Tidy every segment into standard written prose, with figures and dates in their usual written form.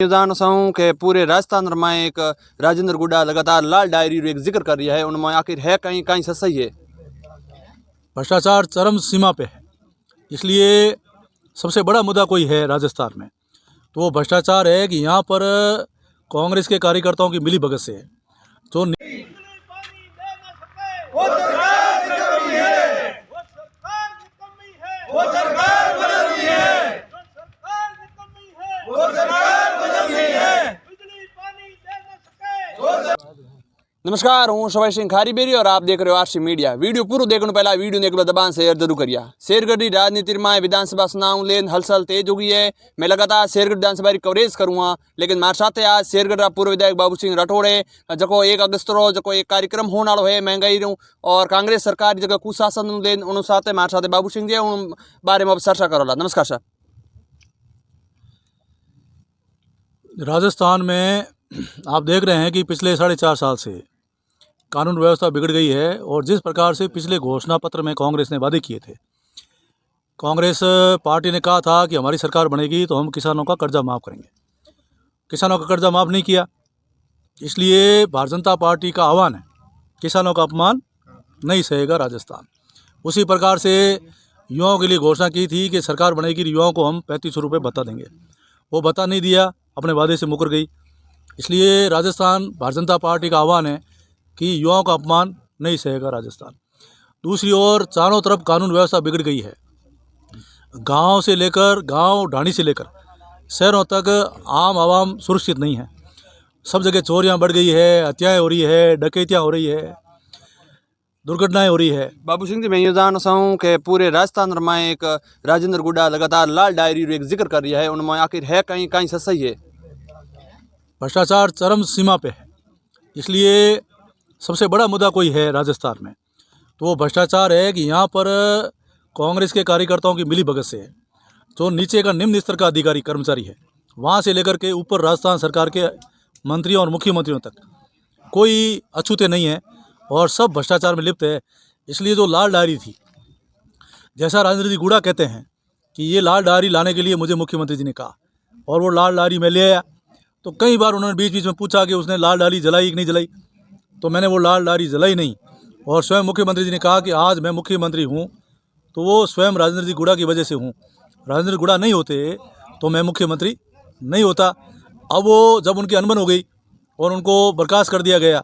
जान हूँ कि पूरे राजस्थान में एक राजेंद्र गुड्डा लगातार लाल डायरी रो एक जिक्र कर रहा है, उनमें आखिर है कहीं कहीं सही है। भ्रष्टाचार चरम सीमा पे है, इसलिए सबसे बड़ा मुद्दा कोई है राजस्थान में तो वो भ्रष्टाचार है कि यहाँ पर कांग्रेस के कार्यकर्ताओं की मिली भगत से है जो नमस्कार, हूँ शवाई सिंह खारीबेरी और आप देख रहे हो आरसी मीडिया। वीडियो पूरा देखने पहला वीडियो ने दबान शेयर जरूर करिए। शेरगढ़ राजनीति में विधानसभा चुनाव लेन हलचल तेज हो गई है। मैं लगातार शेरगढ़ विधानसभा की कवरेज करूँगा, लेकिन मारे साथ आज शेरगढ़ पूर्व विधायक बाबू सिंह राठौड़ है जो 1 अगस्त रो जो एक कार्यक्रम होने वालों है महंगाई रू और कांग्रेस सरकार जगह कुशासन लेन उन साथ मारे साथ बाबू सिंह जी उन बारे में अब चर्चा करोला। नमस्कार सर। राजस्थान में आप देख रहे हैं कि पिछले 4.5 साल से कानून व्यवस्था बिगड़ गई है और जिस प्रकार से पिछले घोषणा पत्र में कांग्रेस ने वादे किए थे, कांग्रेस पार्टी ने कहा था कि हमारी सरकार बनेगी तो हम किसानों का कर्जा माफ़ करेंगे। किसानों का कर्जा माफ़ नहीं किया, इसलिए भारतीय जनता पार्टी का आह्वान है किसानों का अपमान नहीं सहेगा राजस्थान। उसी प्रकार से युवाओं के लिए घोषणा की थी कि सरकार बनेगी युवाओं को हम 3500 रुपये भत्ता देंगे, वो भत्ता नहीं दिया, अपने वादे से मुकर गई। इसलिए राजस्थान भारतीय जनता पार्टी का आह्वान है कि युवाओं का अपमान नहीं सहेगा राजस्थान। दूसरी ओर चारों तरफ कानून व्यवस्था बिगड़ गई है। गांव से लेकर गांव ढाणी से लेकर शहरों तक आम आवाम सुरक्षित नहीं है। सब जगह चोरियां बढ़ गई है, हत्याएं हो रही है, डकैतियां हो रही है, दुर्घटनाएं हो रही है। बाबू सिंह जी, मैं ये जान हूँ कि पूरे राजस्थान में एक राजेंद्र गुड्डा लगातार लाल डायरी रो एक जिक्र कर रहा है, उनमें आखिर है कहीं कहीं सही है। भ्रष्टाचार चरम सीमा पे है, इसलिए सबसे बड़ा मुद्दा कोई है राजस्थान में तो वो भ्रष्टाचार है कि यहाँ पर कांग्रेस के कार्यकर्ताओं की मिली भगत से है जो नीचे का निम्न स्तर का अधिकारी कर्मचारी है, वहाँ से लेकर के ऊपर राजस्थान सरकार के मंत्रियों और मुख्यमंत्रियों तक कोई अछूते नहीं है और सब भ्रष्टाचार में लिप्त है। इसलिए जो लाल डायरी थी, जैसा राजेंद्र जी गुड़ा कहते हैं कि ये लाल डायरी लाने के लिए मुझे मुख्यमंत्री जी ने कहा और वो लाल डायरी मैं ले आया, तो कई बार उन्होंने बीच बीच में पूछा कि उसने लाल डायरी जलाई कि नहीं जलाई, तो मैंने वो लाल डायरी जलाई नहीं। और स्वयं मुख्यमंत्री जी ने कहा कि आज मैं मुख्यमंत्री हूँ तो वो स्वयं राजेंद्र जी गुड़ा की वजह से हूँ, राजेंद्र गुड़ा नहीं होते तो मैं मुख्यमंत्री नहीं होता। अब वो जब उनकी अनबन हो गई और उनको बर्खास्त कर दिया गया,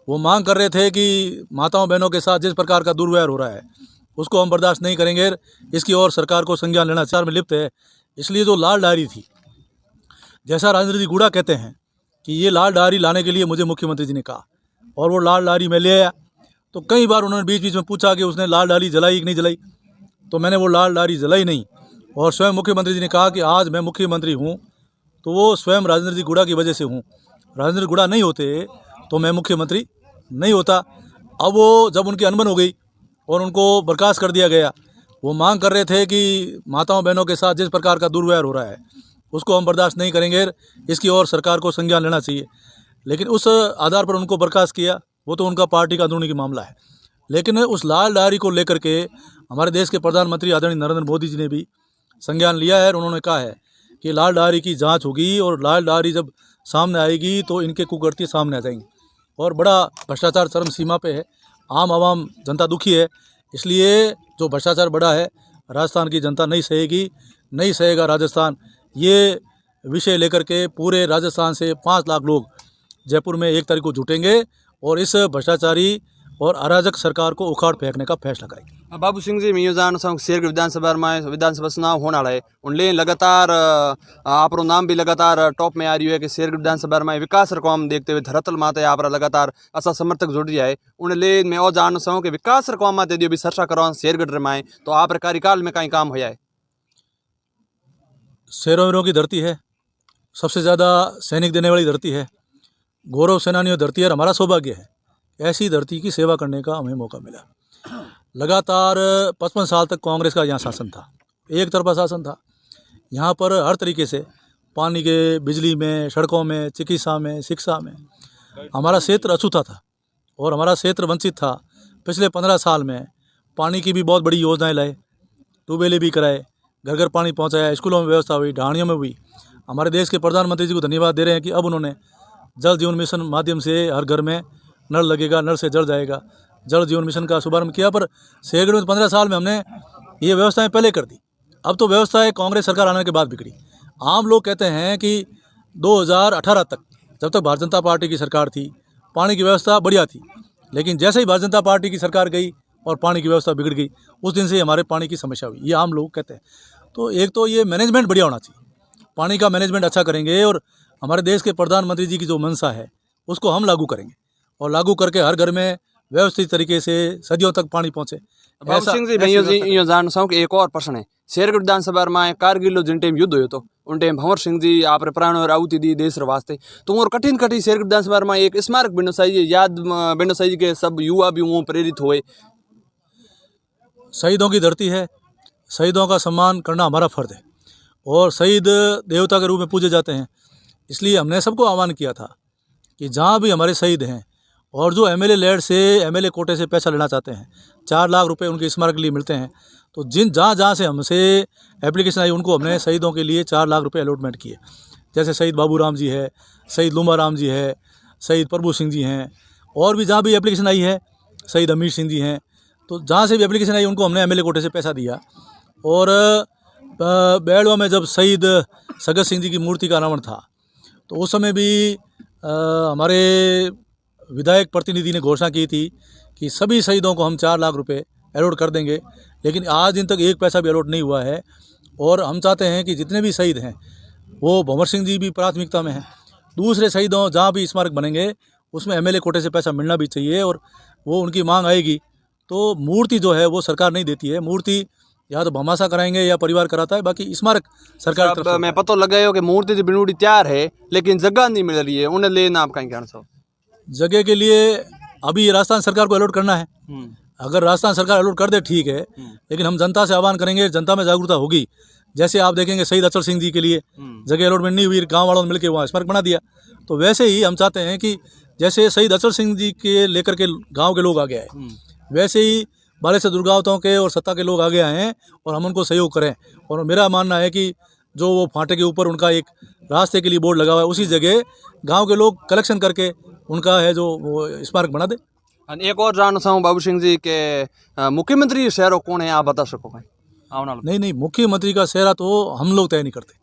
वो मांग कर रहे थे कि माताओं बहनों के साथ जिस प्रकार का दुर्व्यवहार हो रहा है उसको हम बर्दाश्त नहीं करेंगे, इसकी और सरकार को संज्ञान लेना चार में लिप्त है। इसलिए जो लाल डायरी थी, जैसा राजेंद्र जी गुड़ा कहते हैं कि ये लाल डायरी लाने के लिए मुझे मुख्यमंत्री जी ने कहा और वो लाल डायरी मैं ले आया, तो कई बार उन्होंने बीच बीच में पूछा कि उसने लाल डायरी जलाई कि नहीं जलाई, तो मैंने वो लाल डायरी जलाई नहीं। और स्वयं मुख्यमंत्री जी ने कहा कि आज मैं मुख्यमंत्री हूँ तो वो स्वयं राजेंद्र जी गुड़ा की वजह से हूँ, राजेंद्र गुड़ा नहीं होते तो मैं मुख्यमंत्री नहीं होता। अब वो जब उनकी अनबन हो गई और उनको बर्खास्त कर दिया गया, वो मांग कर रहे थे कि माताओं बहनों के साथ जिस प्रकार का दुर्व्यवहार हो रहा है उसको हम बर्दाश्त नहीं करेंगे, इसकी और सरकार को संज्ञान लेना चाहिए। लेकिन उस आधार पर उनको बर्खास्त किया, वो तो उनका पार्टी का अंदरूनी मामला है। लेकिन उस लाल डायरी को लेकर के हमारे देश के प्रधानमंत्री आदरणीय नरेंद्र मोदी जी ने भी संज्ञान लिया है और उन्होंने कहा है कि लाल डायरी की जांच होगी और लाल डायरी जब सामने आएगी तो इनके कुकर्ती सामने आ जाएंगी। और बड़ा भ्रष्टाचार चरम सीमा पे है, आम आवाम जनता दुखी है। इसलिए जो भ्रष्टाचार बढ़ा है राजस्थान की जनता नहीं सहेगी, नहीं सहेगा राजस्थान। ये विषय लेकर के पूरे राजस्थान से 5 लाख लोग जयपुर में 1 तारीख को जुटेंगे और इस भ्रष्टाचारी और अराजक सरकार को उखाड़ फेंकने का फैसला करेंगे। बाबू सिंह जी, मैं ये जान हूँ शेरगढ़ विधानसभा में विधानसभा चुनाव होने वाला है, उनले लगातार आप नाम भी लगातार टॉप में आ रही है कि शेरगढ़ विधानसभा में विकास काम देखते हुए धरातल माते आप लगातार असा समर्थक जुड़ रहा है। उनले मैं और जान हूँ कि विकास काम माते भी चर्चा करो शेरगढ़ में तो आप कार्यकाल में कहीं काम होया है। शेरों वीरों की धरती है, सबसे ज़्यादा सैनिक देने वाली धरती है, गौरव सेनानियों धरती है। हमारा सौभाग्य है ऐसी धरती की सेवा करने का हमें मौका मिला। लगातार 55 साल तक कांग्रेस का यहाँ शासन था, एक तरफा शासन था। यहाँ पर हर तरीके से पानी के, बिजली में, सड़कों में, चिकित्सा में, शिक्षा में हमारा क्षेत्र अछूता था और हमारा क्षेत्र वंचित था। पिछले 15 साल में पानी की भी बहुत बड़ी योजनाएं लाए, ट्यूबवेलें भी कराए, घर घर पानी पहुँचाया, स्कूलों में व्यवस्था हुई, ढाणियों में हुई। हमारे देश के प्रधानमंत्री जी को धन्यवाद दे रहे हैं कि अब उन्होंने जल जीवन मिशन माध्यम से हर घर में नल लगेगा, नल से जल जाएगा, जल जीवन मिशन का शुभारंभ किया। पर शेरगढ़ में 15 साल में हमने ये व्यवस्थाएं पहले कर दी, अब तो व्यवस्थाएं कांग्रेस सरकार आने के बाद बिगड़ी। आम लोग कहते हैं कि 2018 तक जब तक भारतीय जनता पार्टी की सरकार थी पानी की व्यवस्था बढ़िया थी, लेकिन जैसे ही भारतीय जनता पार्टी की सरकार गई और पानी की व्यवस्था बिगड़ गई, उस दिन से हमारे पानी की समस्या हुई। ये आम लोग कहते हैं। तो एक तो ये मैनेजमेंट बढ़िया होना चाहिए, पानी का मैनेजमेंट अच्छा करेंगे और हमारे देश के प्रधानमंत्री जी की जो मंशा है उसको हम लागू करेंगे और लागू करके हर घर में व्यवस्थित तरीके से सदियों तक पानी पहुँचे। बाबू सिंह जी, मैं यो जान सकूं कि एक और प्रश्न है। शेरगढ़ विधानसभा में कारगिल जिन टाइम युद्ध हुयो तो उन टाइम भंवर सिंह जी आप प्राण और आहुति दी देश रे वास्ते, तो और कठिन कठिन शेरगढ़ विधानसभा में एक स्मारक बनना चाहिए, याद बनना चाहिए कि सब युवा भी वो प्रेरित हुए। शहीदों की धरती है, शहीदों का सम्मान करना हमारा फर्ज है और शहीद देवता के रूप में पूजे जाते हैं। इसलिए हमने सबको आह्वान किया था कि जहाँ भी हमारे शहीद हैं और जो एमएलए लेड से एमएलए कोटे से पैसा लेना चाहते हैं, 4 लाख रुपए उनके स्मारक के लिए मिलते हैं, तो जहाँ से हमसे एप्लीकेशन आई उनको हमने शहीदों के लिए 4 लाख रुपए अलॉटमेंट किए। जैसे शहीद बाबू राम जी है, शहीद लूमा राम जी है, शहीद प्रभु सिंह जी हैं, और भी जहाँ भी एप्लीकेशन आई है, शहीद अमीर सिंह जी हैं, तो जहाँ से भी एप्लीकेशन आई उनको हमने एमएलए कोटे से पैसा दिया। और बैड़वा में जब शहीद सगत सिंह जी की मूर्ति का अनावरण था तो उस समय भी हमारे विधायक प्रतिनिधि ने घोषणा की थी कि सभी शहीदों को हम 4 लाख रुपए अलॉट कर देंगे, लेकिन आज दिन तक एक पैसा भी अलॉट नहीं हुआ है। और हम चाहते हैं कि जितने भी शहीद हैं वो भंवर सिंह जी भी प्राथमिकता में हैं, दूसरे शहीदों जहाँ भी स्मारक बनेंगे उसमें एमएलए कोटे से पैसा मिलना भी चाहिए और वो उनकी मांग आएगी। तो मूर्ति जो है वो सरकार नहीं देती है, मूर्ति या तो भमासा कराएंगे या परिवार कराता है, बाकी स्मारक सरकार की तरफ से। मैं पता लगायो कि मूर्ति तो बनूड़ी तैयार है लेकिन जगह नहीं मिल रही है, उन्हें लेना आप कहीं कहना चाहो? जगह के लिए अभी राजस्थान सरकार को अलॉट करना है। अगर राजस्थान सरकार अलॉट कर दे ठीक है, लेकिन हम जनता से आह्वान करेंगे, जनता में जागरूकता होगी। जैसे आप देखेंगे शहीद अचल सिंह जी के लिए जगह अलॉटमेंट नहीं हुई, गांव वालों ने मिलकर वहाँ स्मारक बना दिया। तो वैसे ही हम चाहते हैं कि जैसे शहीद अचल सिंह जी के लेकर के गाँव के लोग आगे आए, वैसे ही बालेश्वर दुर्गावतों के और सत्ता के लोग आगे आए हैं और हम उनको सहयोग करें। और मेरा मानना है कि जो वो फाटे के ऊपर उनका एक रास्ते के लिए बोर्ड लगा हुआ है, उसी जगह गांव के लोग कलेक्शन करके उनका है जो वो स्मारक बना दे। एक और जानना चाहूँ बाबू सिंह जी के मुख्यमंत्री शहरों कौन है, आप बता सको? नहीं, मुख्यमंत्री का चेहरा तो हम लोग तय नहीं करते,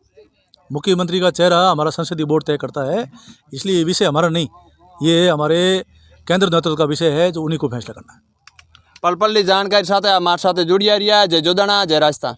मुख्यमंत्री का चेहरा हमारा संसदीय बोर्ड तय करता है। इसलिए ये विषय हमारा नहीं, ये हमारे केंद्र नेतृत्व का विषय है जो उन्हीं को फैसला करना है। पल पल की जानकारी साथ हमारे साथ जुड़िया रहा। जय जोदाना, जय राजस्थान।